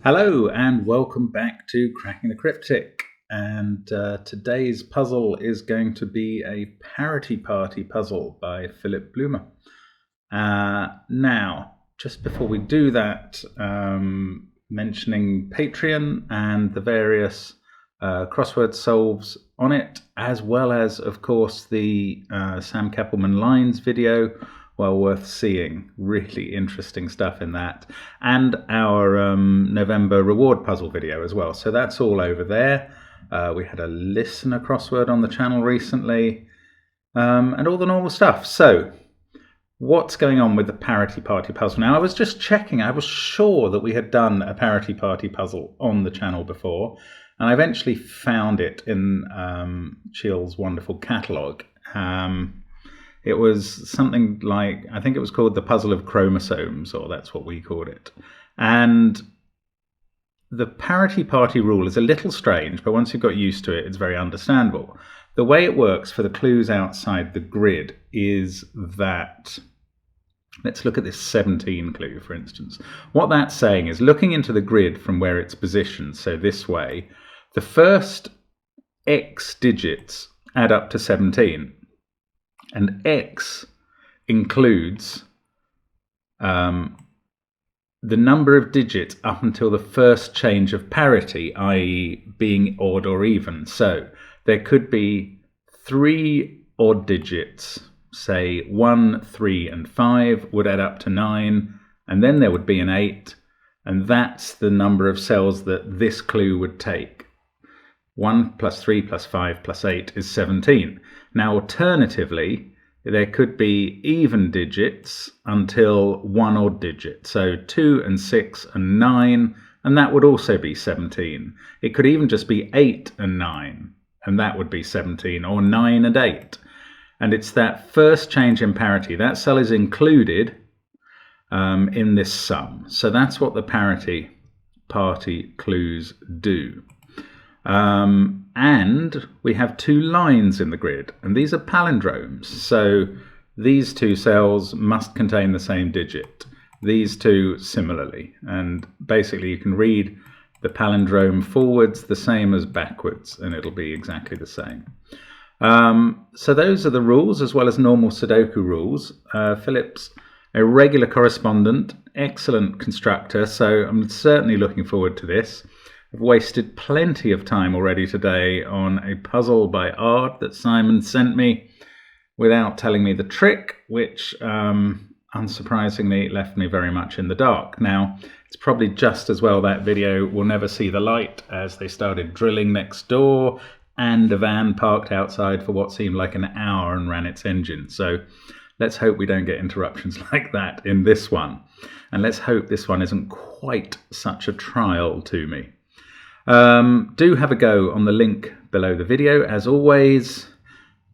Hello and welcome back to Cracking the Cryptic, and today's puzzle is going to be a Parity Party puzzle by Philip Bloomer. Now, just before we do that, mentioning Patreon and the various crossword solves on it, as well as, of course, the Sam Keppelman Lines video. Well worth seeing. Really interesting stuff in that. And our November reward puzzle video as well. So that's all over there. We had a listener crossword on the channel recently. And all the normal stuff. So what's going on with the Parity Party puzzle? Now, I was just checking. I was sure that we had done a Parity Party puzzle on the channel before. And I eventually found it in Chill's wonderful catalogue. It was something like, I think it was called the Puzzle of Chromosomes, or that's what we called it. And the Parity Party rule is a little strange, but once you've got used to it, it's very understandable. The way it works for the clues outside the grid is that, let's look at this 17 clue, for instance. What that's saying is, looking into the grid from where it's positioned, so this way, the first X digits add up to 17. And X includes the number of digits up until the first change of parity, i.e. being odd or even. So there could be 3 odd digits, say 1, 3, and 5 would add up to 9, and then there would be an 8, and that's the number of cells that this clue would take. 1 plus 3 plus 5 plus 8 is 17. Now, alternatively, there could be even digits until 1 odd digit. So 2 and 6 and 9, and that would also be 17. It could even just be 8 and 9, and that would be 17, or 9 and 8. And it's that first change in parity. That cell is included in this sum. So that's what the Parity Party clues do. And we have 2 lines in the grid, and these are palindromes. So these 2 cells must contain the same digit. These 2 similarly. And basically you can read the palindrome forwards the same as backwards, and it'll be exactly the same. So those are the rules, as well as normal Sudoku rules. Philip's a regular correspondent, excellent constructor, so I'm certainly looking forward to this. I've wasted plenty of time already today on a puzzle by Ard that Simon sent me without telling me the trick, which unsurprisingly left me very much in the dark. Now, it's probably just as well that video will never see the light, as they started drilling next door and a van parked outside for what seemed like an hour and ran its engine. So let's hope we don't get interruptions like that in this one. And let's hope this one isn't quite such a trial to me. Do have a go on the link below the video, as always,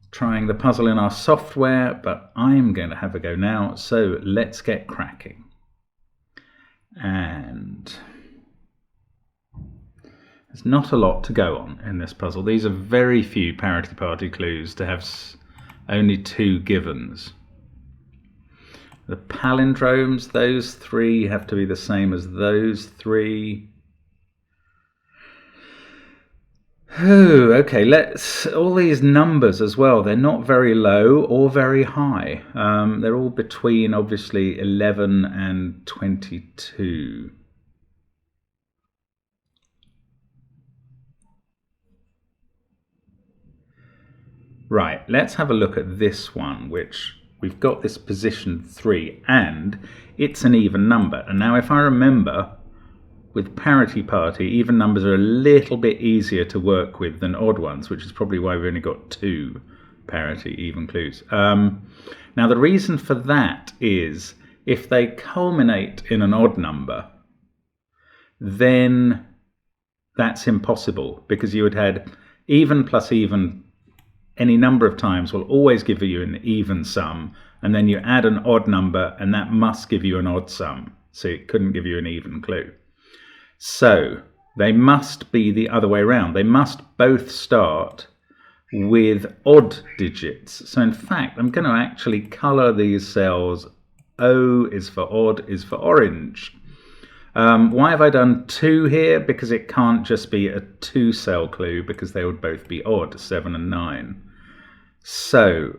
trying the puzzle in our software, but I'm going to have a go now, so let's get cracking. And there's not a lot to go on in this puzzle. These are very few Parity Party clues to have only 2 givens. The palindromes, those 3 have to be the same as those 3. Oh, okay, all these numbers as well, they're not very low or very high. They're all between, obviously, 11 and 22. Right, let's have a look at this one, which we've got this position 3, and it's an even number. And now, if I remember, with Parity Party, even numbers are a little bit easier to work with than odd ones, which is probably why we've only got 2 parity even clues. Now, the reason for that is if they culminate in an odd number, then that's impossible, because you would have even plus even any number of times will always give you an even sum, and then you add an odd number, and that must give you an odd sum. So it couldn't give you an even clue. So they must be the other way around. They must both start with odd digits. So in fact, I'm going to actually colour these cells. O is for odd, is for orange. Why have I done 2 here? Because it can't just be a 2-cell clue, because they would both be odd, 7 and 9. So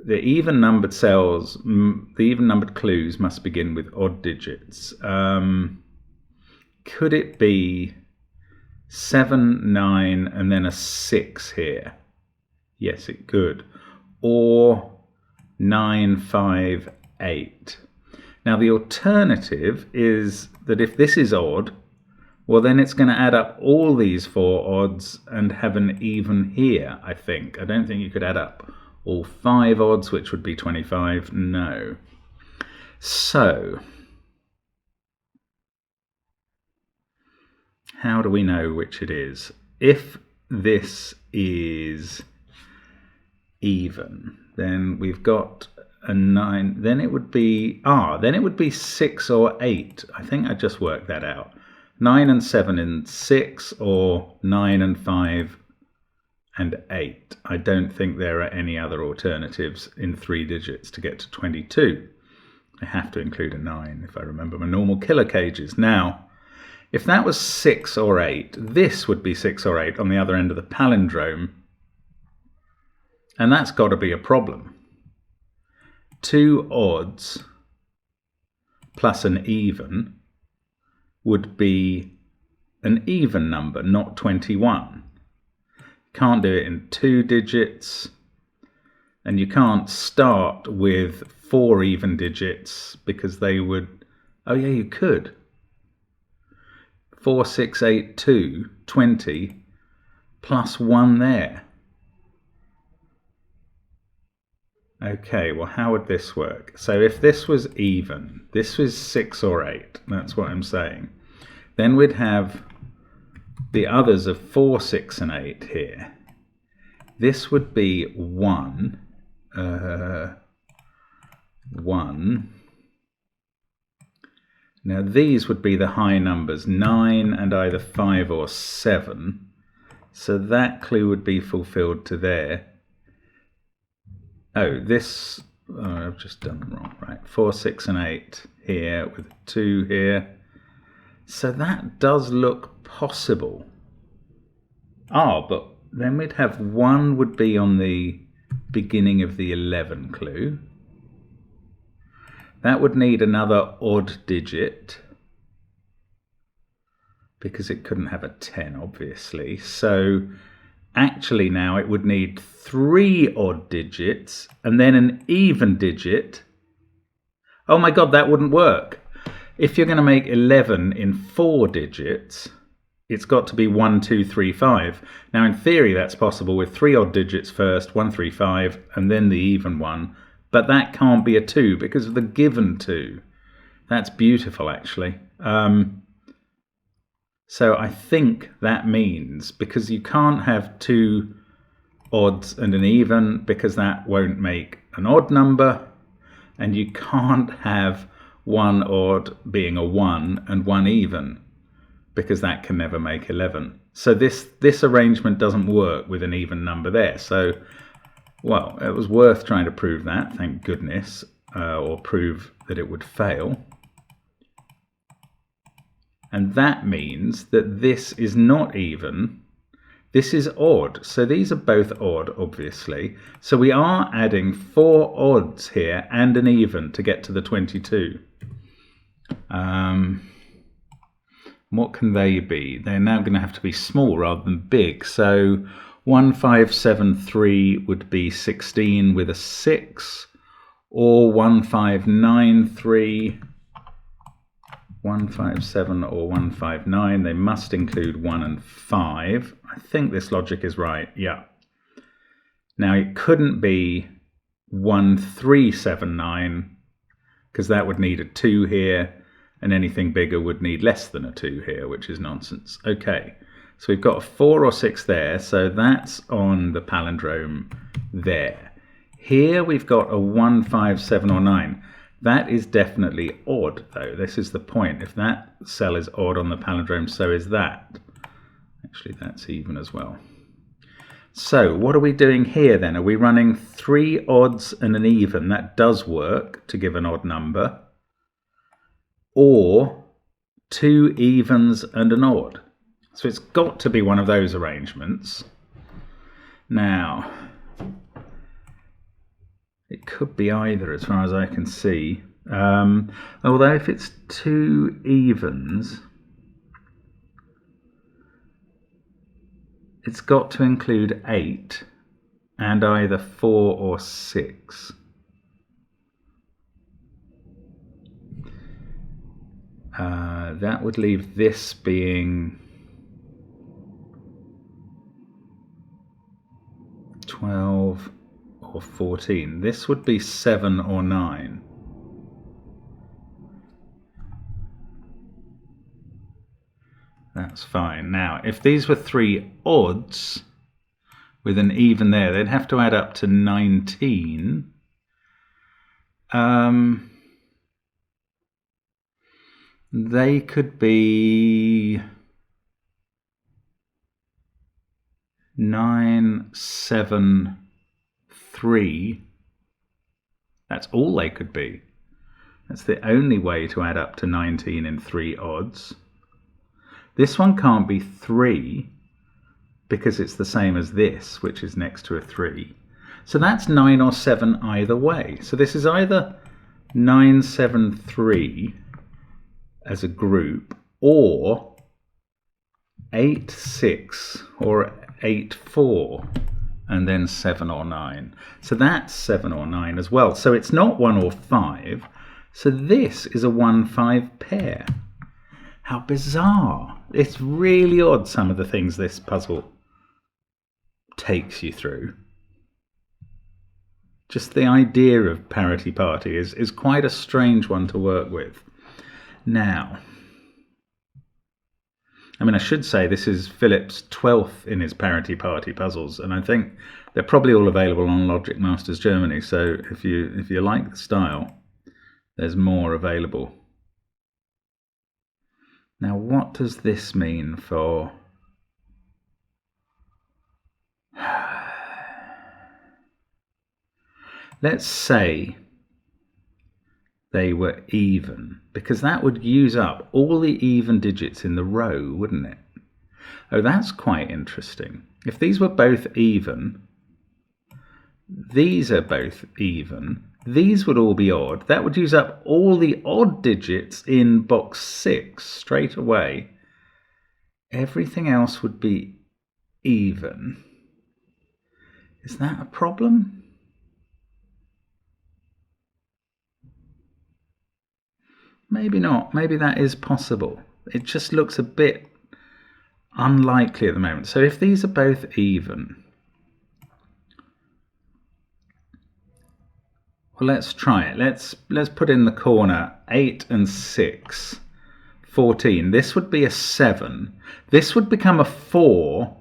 the even-numbered cells, the even-numbered clues must begin with odd digits. Could it be 7, 9, and then a 6 here? Yes, it could. Or 9, 5, 8. Now the alternative is that if this is odd, well then it's going to add up all these 4 odds and have an even here, I think. I don't think you could add up all 5 odds, which would be 25. No. So how do we know which it is? If this is even, then we've got a 9, then it would be 6 or 8. I think I just worked that out. 9 and 7 and 6, or 9 and 5 and 8. I don't think there are any other alternatives in 3 digits to get to 22. I have to include a 9 if I remember my normal killer cages. Now, if that was 6 or 8, this would be 6 or 8 on the other end of the palindrome, and that's got to be a problem. 2 odds plus an even would be an even number, not 21. Can't do it in 2 digits, and you can't start with 4 even digits because they would, oh yeah, you could. 4, 6, 8, 2, 20 plus 1 there. Okay, well, how would this work? So if this was even, this was 6 or 8, that's what I'm saying. Then we'd have the others of 4, 6, and 8 here. This would be 1. 1. Now these would be the high numbers, 9 and either 5 or 7. So that clue would be fulfilled to there. Oh, this, I've just done them wrong, right? 4, 6, and 8 here with 2 here. So that does look possible. Ah, but then we'd have 1 would be on the beginning of the 11 clue. That would need another odd digit, because it couldn't have a 10, obviously. So actually now it would need 3 odd digits and then an even digit. Oh my god, that wouldn't work. If you're going to make 11 in 4 digits, it's got to be 1, 2, 3, 5. Now in theory that's possible with 3 odd digits first, 1, 3, 5, and then the even one. But that can't be a 2 because of the given 2. That's beautiful, actually. So I think that means, because you can't have 2 odds and an even, because that won't make an odd number, and you can't have 1 odd being a 1 and 1 even, because that can never make 11. So this arrangement doesn't work with an even number there. So, well, it was worth trying to prove that, thank goodness, or prove that it would fail. And that means that this is not even, this is odd. So these are both odd, obviously. So we are adding 4 odds here and an even to get to the 22. What can they be? They're now going to have to be small rather than big. So 1, 5, 7, 3 would be 16 with a 6, or 1, 5, 9, 3, 1, 5, 7, or 1, 5, 9. They must include 1 and 5. I think this logic is right, yeah. Now it couldn't be 1, 3, 7, 9, because that would need a 2 here, and anything bigger would need less than a 2 here, which is nonsense. Okay. So we've got a 4 or 6 there, so that's on the palindrome there. Here we've got a 1, 5, 7, or 9. That is definitely odd, though. This is the point. If that cell is odd on the palindrome, so is that. Actually, that's even as well. So what are we doing here then? Are we running 3 odds and an even? That does work to give an odd number. Or 2 evens and an odd. So it's got to be one of those arrangements. Now, it could be either as far as I can see. Although if it's 2 evens, it's got to include 8 and either 4 or 6. That would leave this being 12 or 14. This would be 7 or 9. That's fine. Now, if these were 3 odds with an even there, they'd have to add up to 19. They could be 9, 7, 3. That's all they could be. That's the only way to add up to 19 in 3 odds. This one can't be 3 because it's the same as this, which is next to a 3. So that's 9 or 7 either way. So this is either 9, 7, 3 as a group, or 8, 6, or 8, 4, and then 7 or 9. So that's 7 or 9 as well. So it's not 1 or 5. So this is a 1-5 pair. How bizarre. It's really odd, some of the things this puzzle takes you through. Just the idea of Parity Party is quite a strange one to work with. Now, I mean, I should say this is Philip's 12th in his Parity Party puzzles, and I think they're probably all available on Logic Masters Germany. So if you like the style, there's more available. Now, what does this mean for... Let's say they were even, because that would use up all the even digits in the row, wouldn't it? Oh, that's quite interesting. If these were both even, these are both even, these would all be odd. That would use up all the odd digits in box 6 straight away. Everything else would be even. Is that a problem? Maybe not. Maybe that is possible. It just looks a bit unlikely at the moment. So if these are both even, well, let's try it. Let's put in the corner 8 and 6, 14. This would be a 7. This would become a 4,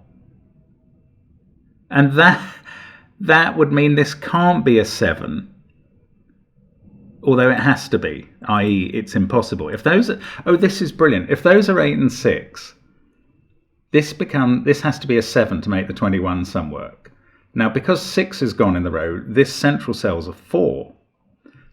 and that would mean this can't be a 7. Although it has to be, i.e. it's impossible. If those are, oh, this is brilliant. If those are 8 and 6, this has to be a 7 to make the 21 sum work. Now, because 6 is gone in the row, this central cell's a 4.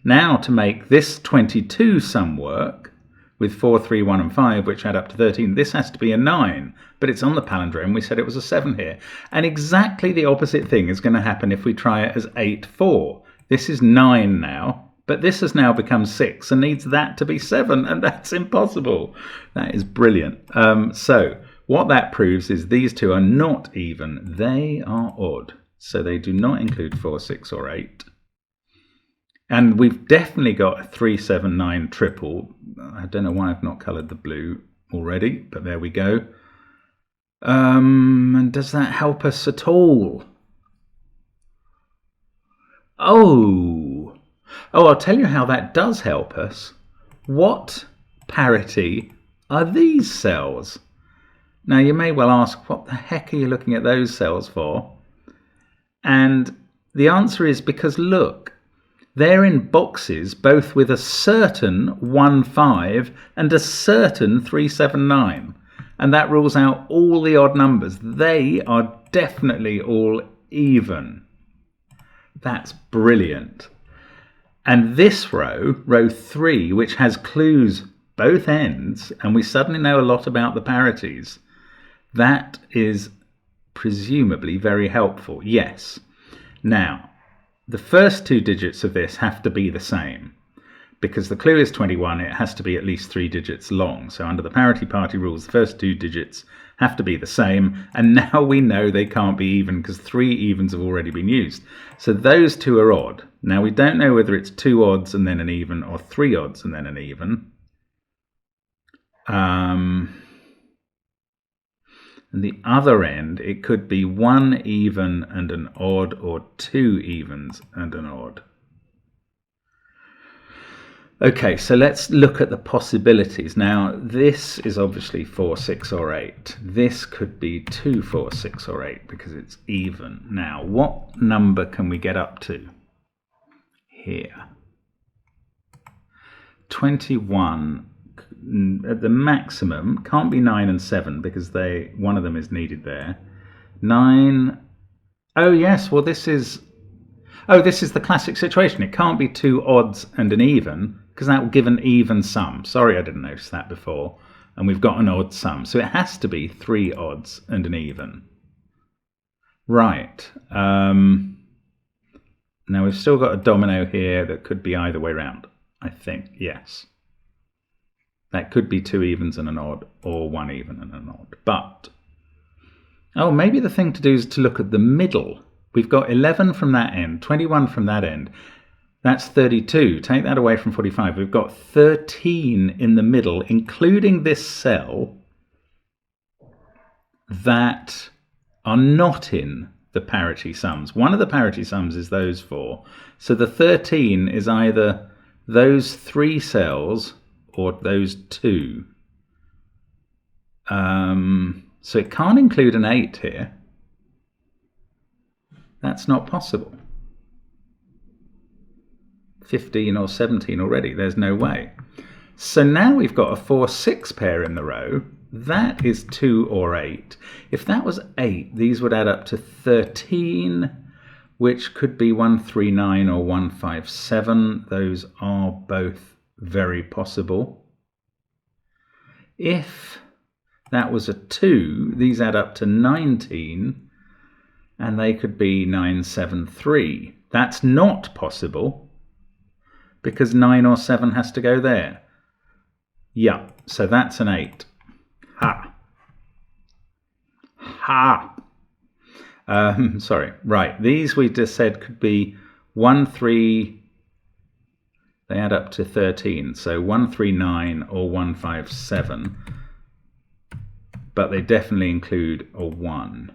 Now, to make this 22 sum work, with 4, 3, 1 and 5, which add up to 13, this has to be a 9. But it's on the palindrome, we said it was a 7 here. And exactly the opposite thing is going to happen if we try it as 8, 4. This is 9 now. But this has now become 6 and needs that to be 7, and that's impossible. That is brilliant. So what that proves is these two are not even, they are odd. So they do not include 4, 6 or 8. And we've definitely got a 3, 7, 9 triple. I don't know why I've not coloured the blue already, but there we go. And does that help us at all? Oh, I'll tell you how that does help us. What parity are these cells? Now, you may well ask, what the heck are you looking at those cells for? And the answer is because, look, they're in boxes both with a certain 1, 5 and a certain 3, 7, 9. And that rules out all the odd numbers. They are definitely all even. That's brilliant. And this row, row 3, which has clues both ends, and we suddenly know a lot about the parities. That is presumably very helpful, yes. Now, the first 2 digits of this have to be the same. Because the clue is 21, it has to be at least 3 digits long. So under the Parity Party rules, the first 2 digits have to be the same. And now we know they can't be even because 3 evens have already been used. So those 2 are odd. Now we don't know whether it's 2 odds and then an even or 3 odds and then an even. And the other end, it could be 1 even and an odd, or 2 evens and an odd. Okay, so let's look at the possibilities. Now, this is obviously 4, 6, or 8. This could be 2, 4, 6, or 8 because it's even. Now, what number can we get up to here? 21 at the maximum can't be 9 and 7 because one of them is needed there. 9. Oh yes, well this is the classic situation. It can't be 2 odds and an even because that will give an even sum. Sorry, I didn't notice that before. And we've got an odd sum, so it has to be 3 odds and an even. Right. Now we've still got a domino here that could be either way round. I think, yes. That could be 2 evens and an odd, or 1 even and an odd. But, oh, maybe the thing to do is to look at the middle. We've got 11 from that end, 21 from that end. That's 32. Take that away from 45. We've got 13 in the middle, including this cell, that are not in the parity sums. One of the parity sums is those 4. So the 13 is either those 3 cells or those 2. So it can't include an 8 here. That's not possible. 15 or 17 already, there's no way. So now we've got a 4, 6 pair in the row. That is 2 or 8. If that was 8, these would add up to 13, which could be 139 or 157. Those are both very possible. If that was a 2, these add up to 19, and they could be 973. That's not possible, because 9 or 7 has to go there. Yeah, so that's an 8. Ha! Ha! Sorry, right. These we just said could be 1, 3, they add up to 13, so 139 or 157, but they definitely include a 1.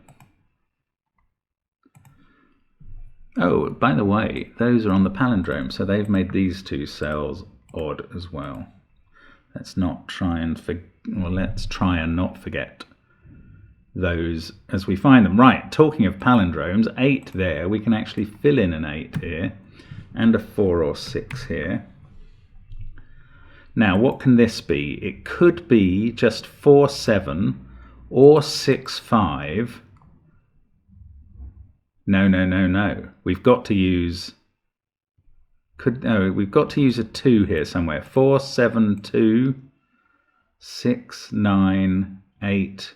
Oh, by the way, those are on the palindrome, so they've made these 2 cells odd as well. Let's try and not forget those as we find them. Right, talking of palindromes, 8 there, we can actually fill in an 8 here, and a 4 or 6 here. Now, what can this be? It could be just 4, 7, or 6, 5. No. We've got to use we've got to use a 2 here somewhere. 4, 7, 2, 6, 9, 8,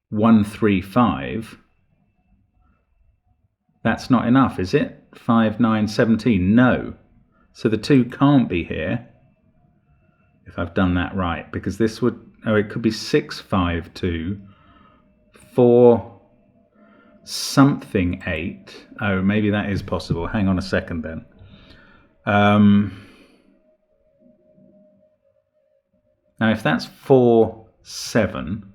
1, 3, 5. That's not enough, is it? 5, 9, 17. No. So the 2 can't be here, if I've done that right, because this would, it could be 6, 5, 2, 4, something 8. Oh, maybe that is possible. Hang on a second then. Now if that's 4, 7,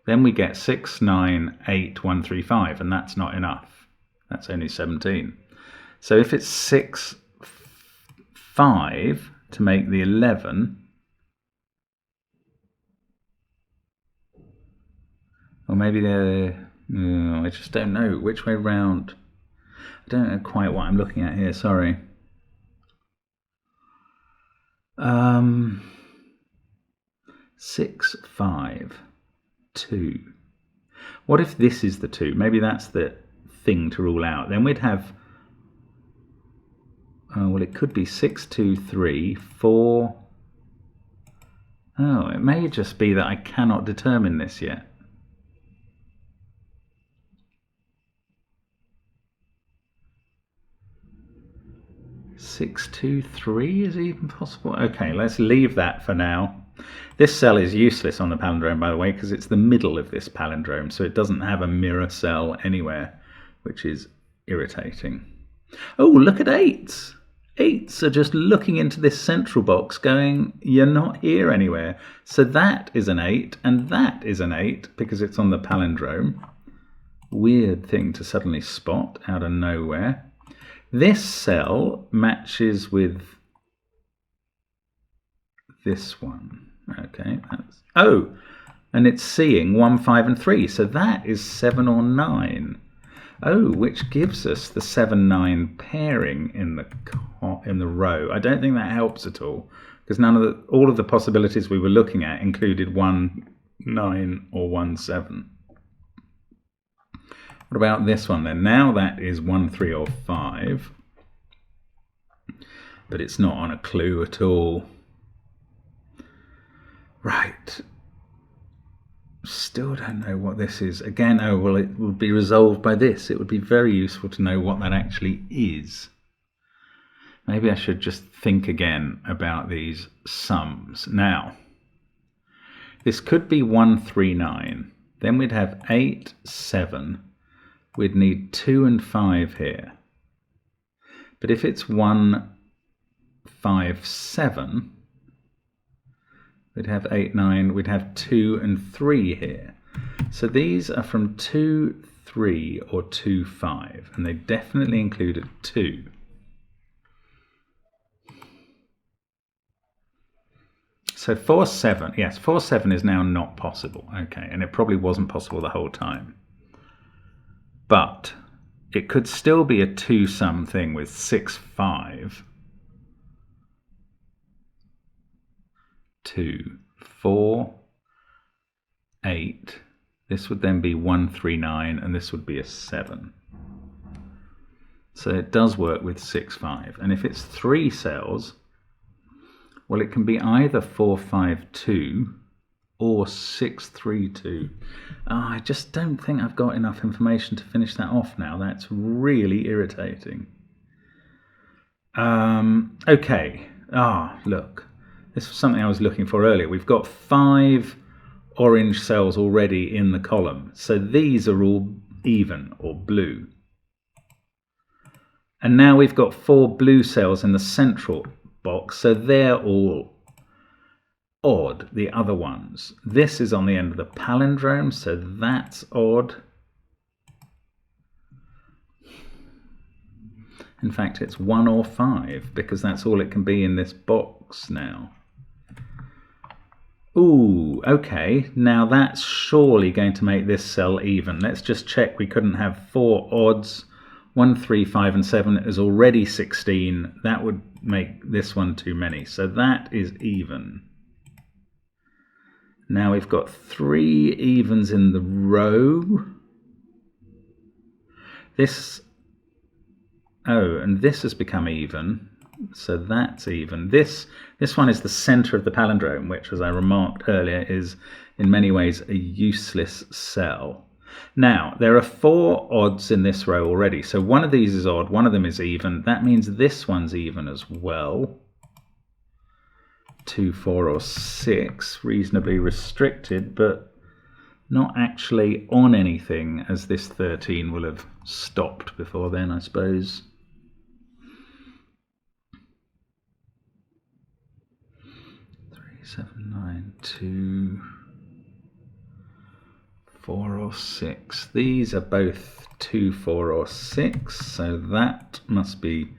then we get 6, 9, 8, 1, 3, 5, and that's not enough. That's only 17. So if it's 6, 5 to make the 11, or maybe I just don't know which way round. I don't know quite what I'm looking at here, sorry. 6, 5, 2. What if this is the 2? Maybe that's the thing to rule out. Then we'd have, well, it could be 6, 2, 3, 4, Oh, it may just be that I cannot determine this yet. Six, 2, 3 is even possible. Okay, let's leave that for now. This cell is useless on the palindrome, by the way, because it's the middle of this palindrome, so it doesn't have a mirror cell anywhere, which is irritating. Oh, look at 8s. 8s are just looking into this central box going, you're not here anywhere. So that is an 8, and that is an 8, because it's on the palindrome. Weird thing to suddenly spot out of nowhere. This cell matches with this one. Okay, that's, oh, and it's seeing 1, 5, and 3. So that is 7 or 9. Oh, which gives us the 7, 9 pairing in the row. I don't think that helps at all, because all of the possibilities we were looking at included 1, 9 or 1, 7. What about this one then? Now that is 1, 3 or 5, but it's not on a clue at all. Right. Still don't know what this is. Again, oh, well, it would be resolved by this. It would be very useful to know what that actually is. Maybe I should just think again about these sums. Now, this could be 1, 3, 9. Then we'd have 8, 7. We'd need 2 and 5 here. But if it's 1, 5, 7, we'd have 8, 9, we'd have 2 and 3 here. So these are from 2, 3 or 2, 5, and they definitely included 2. So 4, 7, yes, 4, 7 is now not possible. Okay, and it probably wasn't possible the whole time. But it could still be a 2-sum thing with 6, 5. 2, 4, 8. This would then be 1, 3, 9, and this would be a 7. So it does work with 6, 5. And if it's 3 cells, well, it can be either 4, 5, 2 or 6, 3, 2. I just don't think I've got enough information to finish that off now. That's really irritating. Okay. Look. This was something I was looking for earlier. We've got 5 orange cells already in the column. So these are all even or blue. And now we've got 4 blue cells in the central box. So they're all odd, the other ones. This is on the end of the palindrome, so that's odd. In fact, it's 1 or 5, because that's all it can be in this box now. Ooh, okay, now that's surely going to make this cell even. Let's just check we couldn't have 4 odds. 1, 3, 5, and 7 is already 16. That would make this one too many. So that is even. Now we've got 3 evens in the row. This, oh, and this has become even. So that's even. This one is the center of the palindrome, which, as I remarked earlier, is in many ways a useless cell. Now, there are 4 odds in this row already. So one of these is odd, one of them is even. That means this one's even as well. 2, 4, or 6, reasonably restricted, but not actually on anything, as this 13 will have stopped before then, I suppose. 3, 7, 9, 2, 4 or 6. These are both 2, 4 or 6, so that must be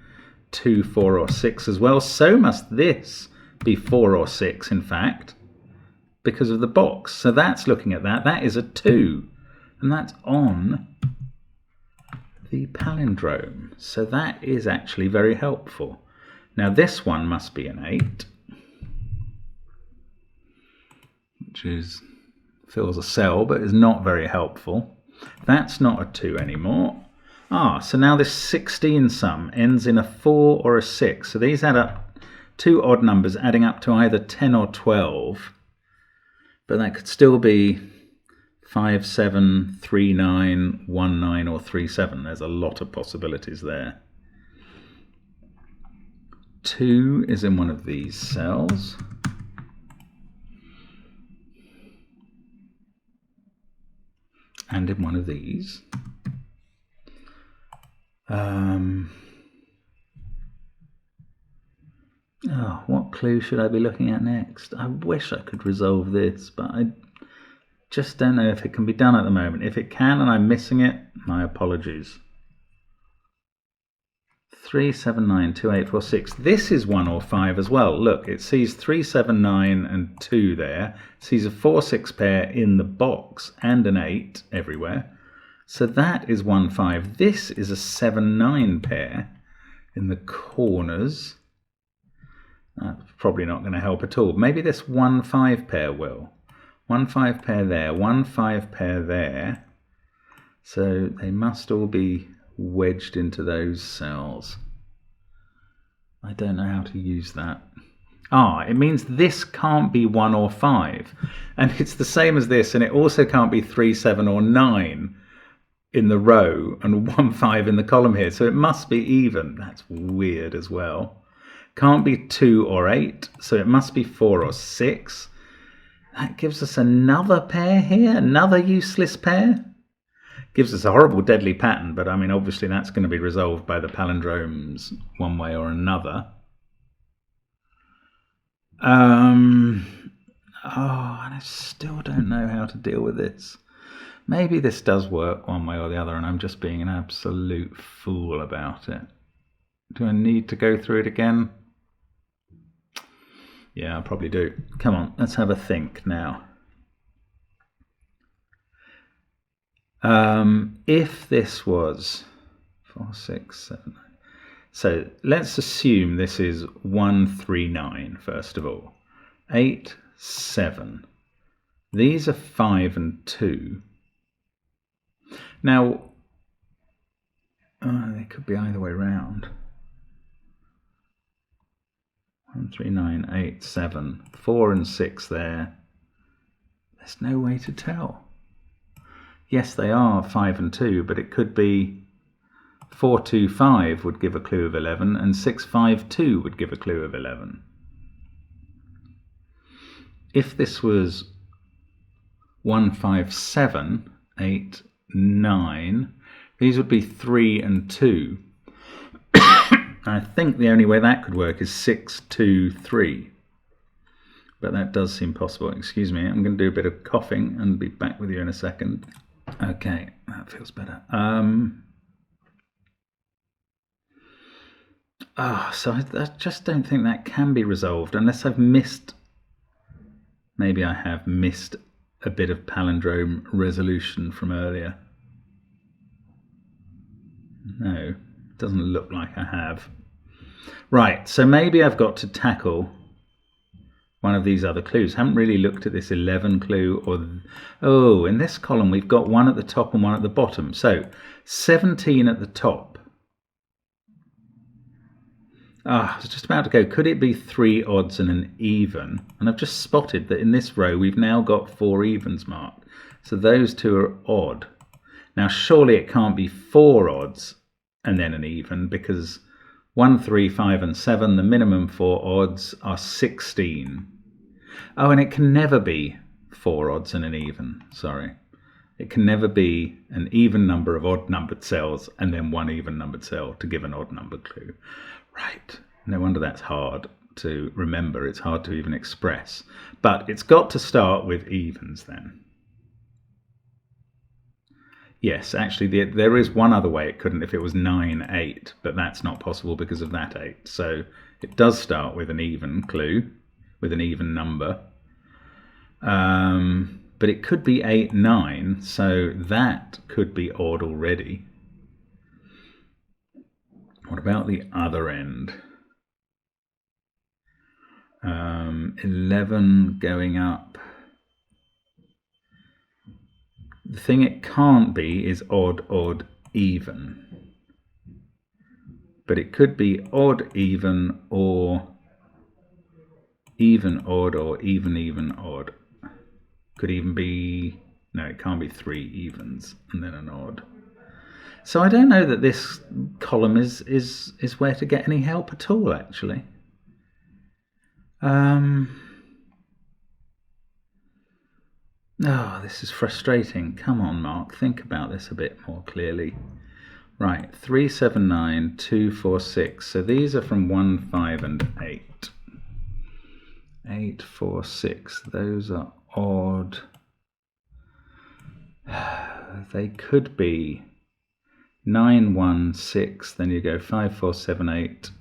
2, 4 or 6 as well. So must this be 4 or 6, in fact, because of the box. So that's looking at that. That is a 2, and that's on the palindrome. So that is actually very helpful. Now this one must be an 8, which is fills a cell but is not very helpful. That's not a 2 anymore. So now this 16 sum ends in a 4 or a 6. So these add up, 2 odd numbers adding up to either 10 or 12. But that could still be 5, 7, 3, 9, 1, 9, or 3, 7. There's a lot of possibilities there. 2 is in one of these cells. And in one of these. Oh, what clue should I be looking at next? I wish I could resolve this, but I just don't know if it can be done at the moment. If it can and I'm missing it, my apologies. 3, 7, 9, 2, 8, 4, 6. This is 1 or 5 as well. Look, it sees 3, 7, 9 and 2 there. It sees a 4, 6 pair in the box and an 8 everywhere. So that is 1, 5. This is a 7, 9 pair in the corners. That's probably not going to help at all. Maybe this 1, 5 pair will. 1, 5 pair there, 1, 5 pair there. So they must all be wedged into those cells. I don't know how to use that. Ah, it means this can't be 1 or 5. And it's the same as this, and it also can't be 3, 7 or 9 in the row and 1, 5 in the column here. So it must be even. That's weird as well. Can't be 2 or 8, so it must be 4 or 6. That gives us another pair here, another useless pair. Gives us a horrible deadly pattern, but I mean obviously that's going to be resolved by the palindromes one way or another. Oh, and I still don't know how to deal with this. Maybe this does work one way or the other and I'm just being an absolute fool about it. Do I need to go through it again? Yeah, I probably do. Come on, let's have a think now. If this was 4, 6, 7, 9. So let's assume this is 1, 3, 9, first of all. 8, 7. These are 5 and 2. Now, they could be either way round. 1, 3, 9, 8, 7, 4 and 6 there. There's no way to tell. Yes, they are 5 and 2, but it could be 4, 2, 5 would give a clue of 11, and 6, 5, 2 would give a clue of 11. If this was 1, 5, 7, 8, 9, these would be 3 and 2. I think the only way that could work is 6, 2, 3. But that does seem possible. Excuse me, I'm going to do a bit of coughing and be back with you in a second. Okay, that feels better. So I just don't think that can be resolved unless I've missed... Maybe I have missed a bit of palindrome resolution from earlier. No, doesn't look like I have. Right, so maybe I've got to tackle one of these other clues. Haven't really looked at this 11 clue or... Oh, in this column we've got one at the top and one at the bottom. So 17 at the top. I was just about to go, could it be 3 odds and an even? And I've just spotted that in this row we've now got 4 evens marked. So those two are odd. Now surely it can't be 4 odds and then an even, because 1, 3, 5 and 7, the minimum 4 odds are 16. Oh, and it can never be 4 odds and an even, sorry. It can never be an even number of odd numbered cells and then one even numbered cell to give an odd numbered clue. Right, no wonder that's hard to remember, it's hard to even express. But it's got to start with evens then. Yes, actually there is one other way it couldn't if it was 9, 8, but that's not possible because of that 8. So it does start with an even clue, with an even number. But it could be 8, 9, so that could be odd already. What about the other end? 11 going up. The thing it can't be is odd, odd, even. But it could be odd, even, or even, odd, or even, odd. Could even be, no, it can't be 3 evens and then an odd. So I don't know that this column is where to get any help at all, actually. Oh, this is frustrating. Come on, Mark, think about this a bit more clearly. Right, 3, 7, 9, 2, 4, 6. So these are from 1, 5, and 8. 8, 4, 6. Those are odd. They could be 9, 1, 6. Then you go 5, 4, 7, 8.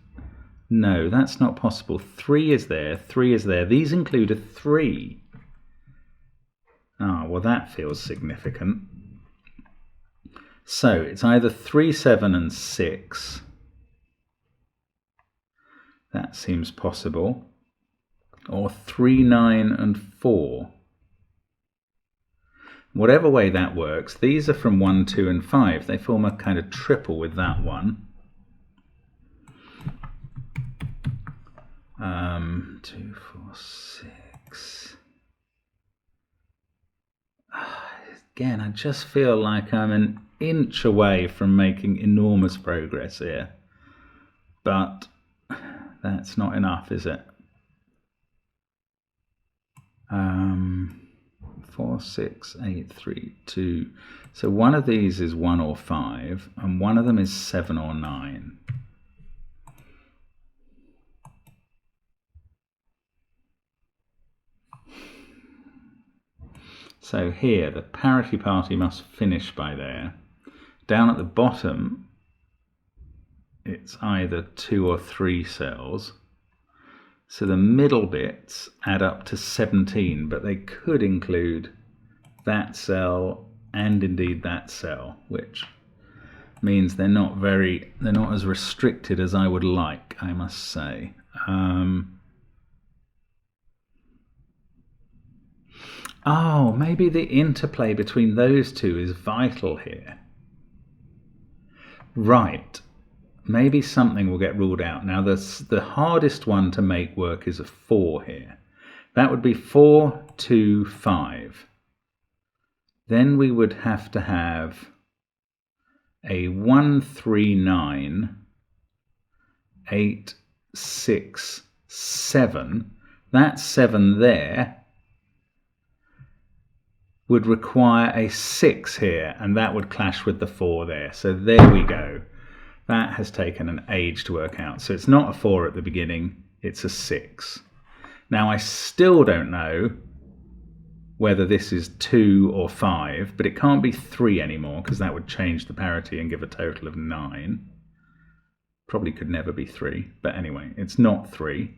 No, that's not possible. 3 is there. 3 is there. These include a 3. Ah, well, that feels significant. So it's either 3, 7, and 6. That seems possible. Or 3, 9, and 4. Whatever way that works, these are from 1, 2, and 5. They form a kind of triple with that one. 2, 4, 6. Again, I just feel like I'm an inch away from making enormous progress here. But that's not enough, is it? 4, 6, 8, 3, 2. So one of these is 1 or 5, and one of them is 7 or 9. So here, the parity party must finish by there. Down at the bottom, it's either 2 or 3 cells. So the middle bits add up to 17, but they could include that cell and indeed that cell, which means they're not as restricted as I would like, I must say. Oh, maybe the interplay between those two is vital here. Right. Maybe something will get ruled out. Now, the hardest one to make work is a 4 here. That would be 4, 2, 5. Then we would have to have a 1, 3, 9, 8, 6, 7. That 7 there would require a 6 here, and that would clash with the 4 there. So there we go. That has taken an age to work out. So it's not a 4 at the beginning, it's a 6. Now I still don't know whether this is 2 or 5, but it can't be 3 anymore because that would change the parity and give a total of 9. Probably could never be 3, but anyway, it's not 3.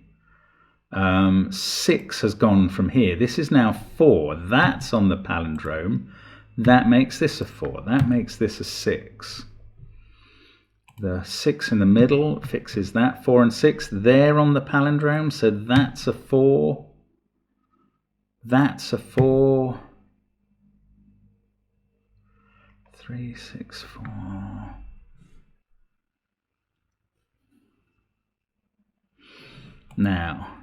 6 has gone from here. This is now 4. That's on the palindrome. That makes this a 4. That makes this a 6. The 6 in the middle fixes that. 4 and 6, they're on the palindrome, so that's a 4. That's a 4. 3, 6, 4. Now,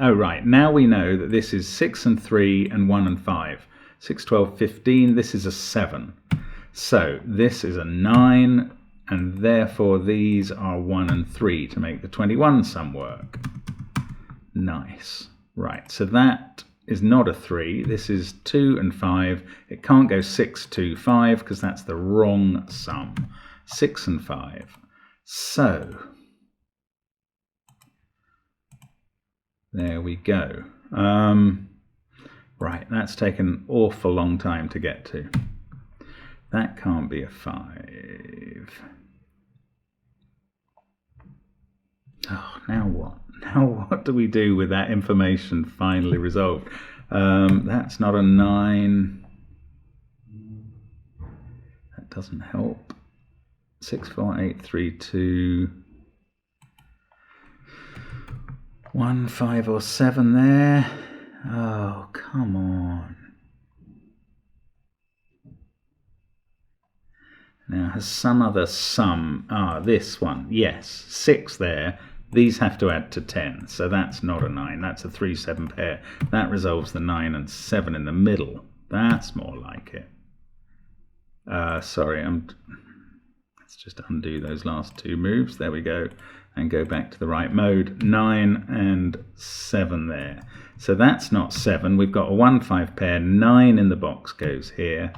oh right, now we know that this is 6 and 3 and 1 and 5. 6, 12, 15, this is a 7. So this is a 9, and therefore these are 1 and 3 to make the 21 sum work. Nice. Right, so that is not a 3. This is 2 and 5. It can't go 6, 2, 5 because that's the wrong sum. 6 and 5. So there we go. Right, that's taken an awful long time to get to. That can't be a 5. Oh, now what? Now what do we do with that information finally resolved? That's not a 9. That doesn't help. 6, 4, 8, 3, 2. 1, 5, or 7 there. Oh, come on. Now, has some other sum... Ah, this one. Yes, 6 there. These have to add to 10, so that's not a 9. That's a 3-7 pair. That resolves the 9 and 7 in the middle. That's more like it. Sorry, let's just undo those last two moves. There we go. And go back to the right mode. 9 and 7 there. So that's not 7. We've got a 1-5 pair. 9 in the box goes here.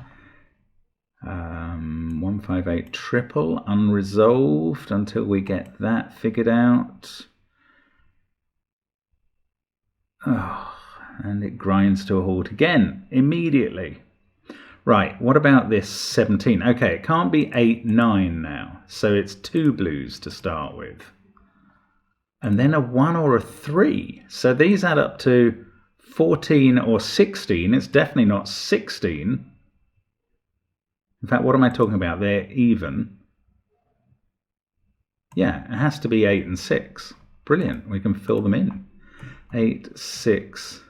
1-5-8 triple unresolved until we get that figured out. Oh, and it grinds to a halt again immediately. Right, what about this 17? Okay, it can't be 8, 9 now, so it's 2 blues to start with. And then a 1 or a 3. So these add up to 14 or 16. It's definitely not 16. In fact, what am I talking about? They're even. Yeah, it has to be 8 and 6. Brilliant, we can fill them in. 8, 6,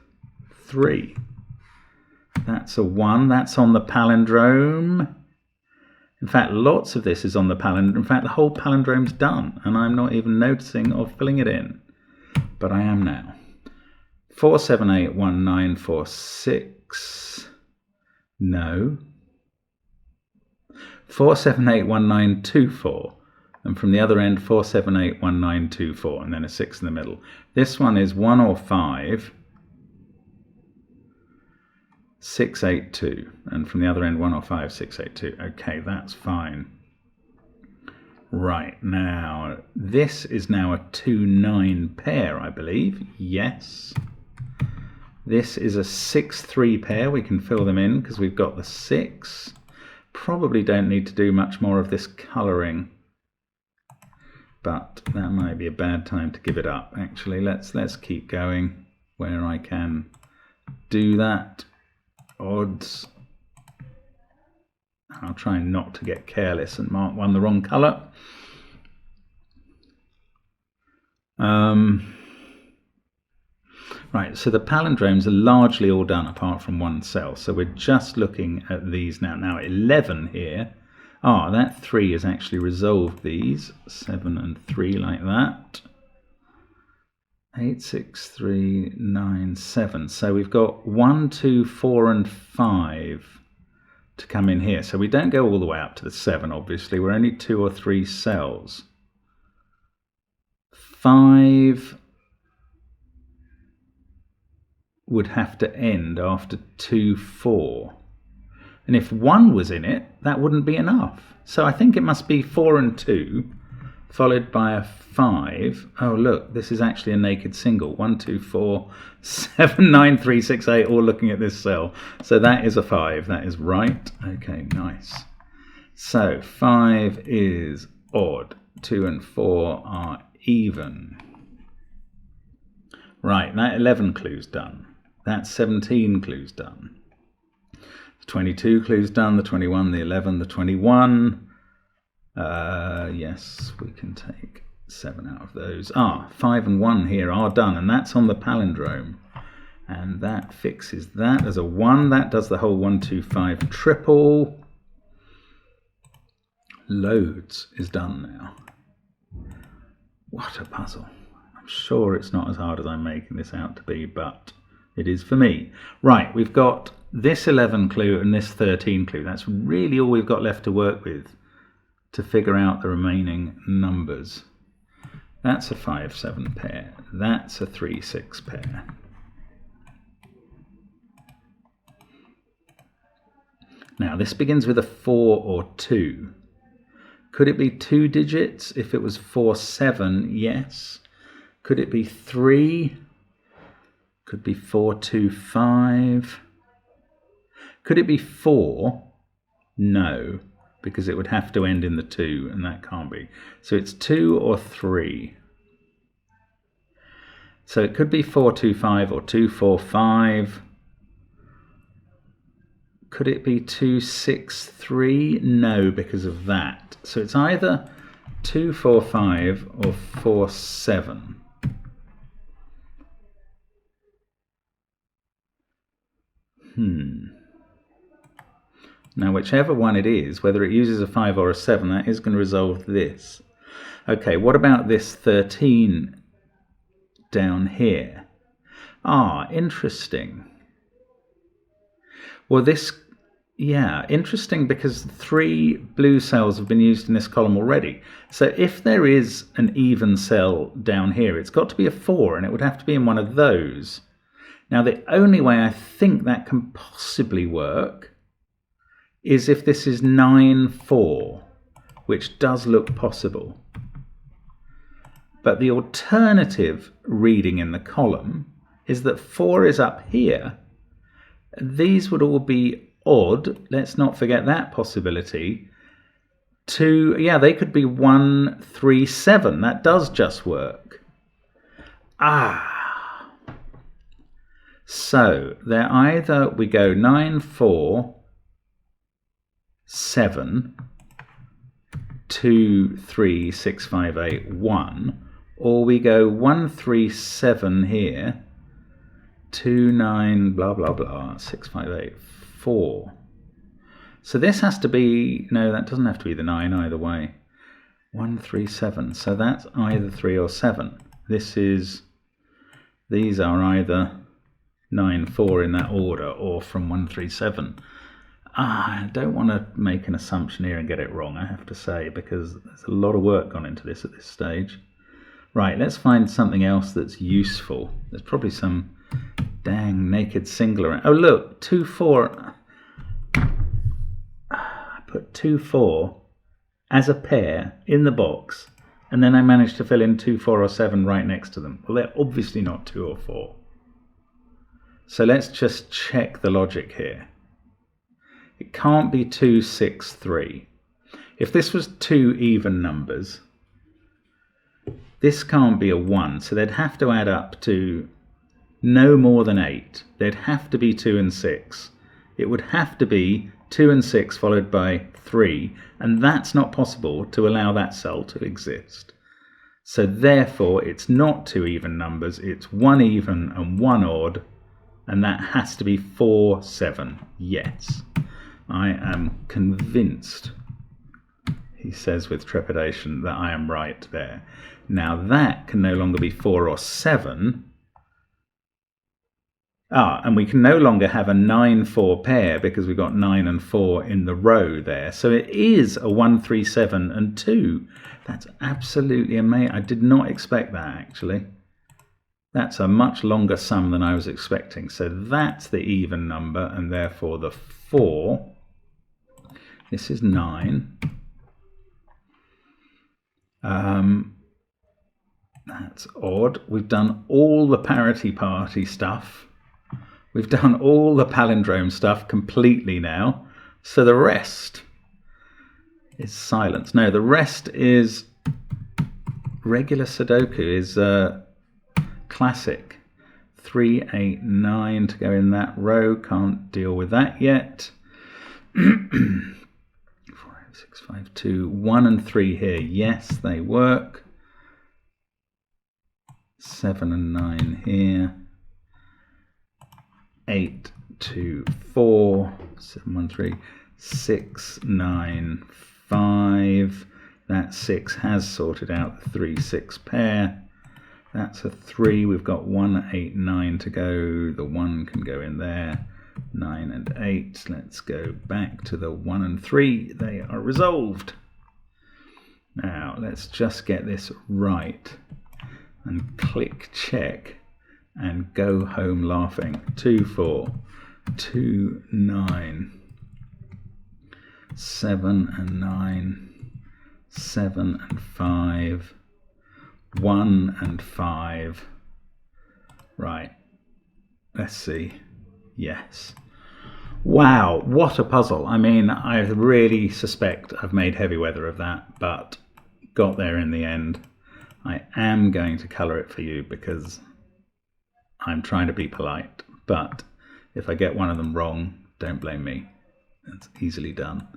3. That's a 1. That's on the palindrome. In fact, lots of this is on the palindrome. In fact, the whole palindrome's done, and I'm not even noticing or filling it in. But I am now. 4, 7, 8, 1, 9, 4, 6. No. 4, 7, 8, 1, 9, 2, 4. And from the other end, 4, 7, 8, 1, 9, 2, 4. And then a 6 in the middle. This one is 1 or 5. 6, 8, 2. And from the other end, 1 or 5, 6, 8, 2. Okay, that's fine. Right, now, this is now a 2-9 pair, I believe. Yes. This is a 6-3 pair. We can fill them in because we've got the 6. Probably don't need to do much more of this colouring. But that might be a bad time to give it up. Actually, let's keep going where I can do that. Odds. I'll try not to get careless and mark one the wrong colour. Right, so the palindromes are largely all done apart from one cell. So we're just looking at these now. Now 11 here. Ah, that 3 has actually resolved these. 7 and 3 like that. 8, 6, 3, 9, 7. So we've got 1, 2, 4 and 5 to come in here. So we don't go all the way up to the 7, obviously. We're only 2 or 3 cells. 5 would have to end after 2, 4. And if 1 was in it, that wouldn't be enough. So I think it must be 4 and 2, followed by a 5. Oh, look, this is actually a naked single. 1, 2, 4, 7, 9, 3, 6, 8, all looking at this cell. So that is a 5. That is right. Okay, nice. So 5 is odd. 2 and 4 are even. Right, that 11 clue's done. That 17 clue's done. The 22 clue's done. The 21, the 11, the 21. Yes, we can take 7 out of those. 5 and 1 here are done, and that's on the palindrome. And that fixes that as a 1. That does the whole 1, 2, 5 triple. Loads is done now. What a puzzle. I'm sure it's not as hard as I'm making this out to be, but it is for me. Right, we've got this 11 clue and this 13 clue. That's really all we've got left to work with to figure out the remaining numbers. That's a 5-7 pair. That's a 3-6 pair. Now, this begins with a 4 or 2. Could it be 2 digits? If it was 4-7, yes. Could it be 3? Could be 4-2-5. Could it be 4? No, because it would have to end in the 2, and that can't be. So it's 2 or 3. So it could be 4-2-5 or 2-4-5. Could it be 2-6-3? No, because of that. So it's either 2-4-5 or 4-7. Now, whichever one it is, whether it uses a 5 or a 7, that is going to resolve this. Okay, what about this 13 down here? Ah, interesting. Well, this, yeah, interesting, because 3 blue cells have been used in this column already. So if there is an even cell down here, it's got to be a 4, and it would have to be in one of those. Now, the only way I think that can possibly work is if this is 9, 4, which does look possible. But the alternative reading in the column is that 4 is up here. These would all be odd. Let's not forget that possibility. 2, yeah, they could be 1, 3, 7. That does just work. Ah. So they're either, we go 9, 4, 7, 2, 3, 6, 5, 8, 1, or we go 1, 3, 7 here, 2, 9, blah, blah, blah, 6, 5, 8, 4. So this has to be, no, that doesn't have to be the 9 either way. 1, 3, 7. So that's either 3 or 7. This is, these are either 9, 4 in that order, or from 1, 3, 7. I don't want to make an assumption here and get it wrong, I have to say, because there's a lot of work gone into this at this stage. Right, let's find something else that's useful. There's probably some dang naked singular. Oh look, 2, 4. I put 2, 4 as a pair in the box, and then I managed to fill in 2, 4 or 7 right next to them. Well, they're obviously not 2 or 4. So let's just check the logic here. It can't be 2, 6, 3. If this was 2 even numbers, this can't be a 1, so they'd have to add up to no more than 8. They'd have to be 2 and 6. It would have to be 2 and 6 followed by 3, and that's not possible to allow that cell to exist. So therefore it's not 2 even numbers, it's 1 even and 1 odd, and that has to be 4, 7. Yes. I am convinced, he says with trepidation, that I am right there. Now that can no longer be 4 or 7. And we can no longer have a 9, 4 pair because we've got 9 and 4 in the row there. So it is a 1, 3, 7 and 2. That's absolutely amazing. I did not expect that, actually. That's a much longer sum than I was expecting. So that's the even number, and therefore the 4. This is 9. That's odd. We've done all the Parity Party stuff. We've done all the palindrome stuff completely now. So the rest is silence. No, the rest is regular Sudoku, is classic. 3, 8, 9 to go in that row. Can't deal with that yet. 6, 5, 2, 1 and 3 here. Yes, they work. 7 and 9 here. 8, 2, 4. 7, 1, 3. 6, 9, 5. That 6 has sorted out the 3, 6 pair. That's a 3. We've got 1, 8, 9 to go. The 1 can go in there. 9 and 8. Let's go back to the 1 and 3. They are resolved. Now let's just get this right and click check and go home laughing. 2, 4, 2, 9, 7 and 9, 7 and 5, 1 and 5. Right, let's see. Yes. Wow, what a puzzle. I mean, I really suspect I've made heavy weather of that, but got there in the end. I am going to colour it for you because I'm trying to be polite, but if I get one of them wrong, don't blame me. It's easily done.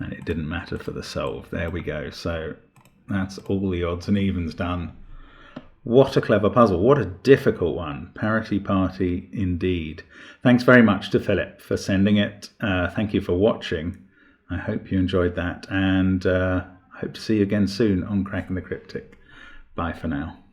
And it didn't matter for the solve. There we go. So that's all the odds and evens done. What a clever puzzle. What a difficult one. Parity Party indeed. Thanks very much to Philip for sending it. Thank you for watching. I hope you enjoyed that, and hope to see you again soon on Cracking the Cryptic. Bye for now.